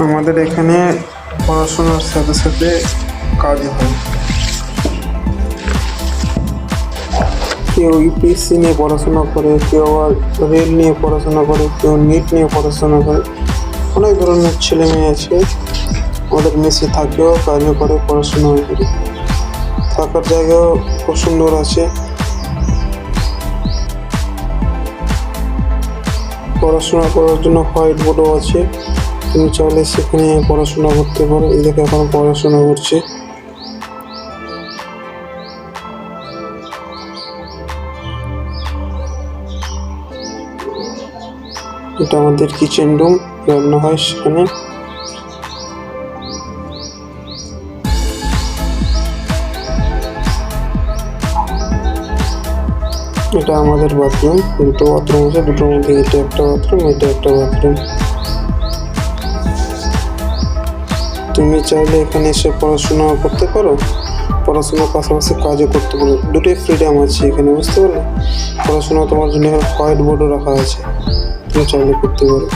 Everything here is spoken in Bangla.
আমাদের এখানে পড়াশোনার সাথে সাথে কাজ হয়। কেউ ইউপিএসসি নিয়ে পড়াশোনা করে, কেউ আবার রেল নিয়ে পড়াশোনা করে, কেউ নিট নিয়ে পড়াশোনা করে। অনেক ধরনের ছেলে মেয়ে আছে। আমাদের মেসে থাকেও, কাজও করে, পড়াশোনাও করে। থাকার জায়গাও খুব সুন্দর আছে। পড়াশোনা করার জন্য হোয়াইট বোর্ডও আছে। তুমি চাইলে সেখানে পড়াশোনা করতে পারো। এই দেখে এখন পড়াশোনা করছে। এটা আমাদের কিচেন রুম, রান্না হয় সেখানে। এটা আমাদের বাথরুম, দুটো বাথরুম আছে, দুটোর মধ্যে এটা একটা বাথরুম, এটা একটা বাথরুম। তুমি চাইলে এখানে এসে পড়াশোনা করতে পারো, পড়াশোনার পাশাপাশি কাজও করতে পারো। দুটোই ফ্রিডম আছে এখানে, বুঝতে পারলে? পড়াশোনা তোমার জন্য হোয়াইট বোর্ডও রাখা আছে, তুমি চাইলে করতে পারো।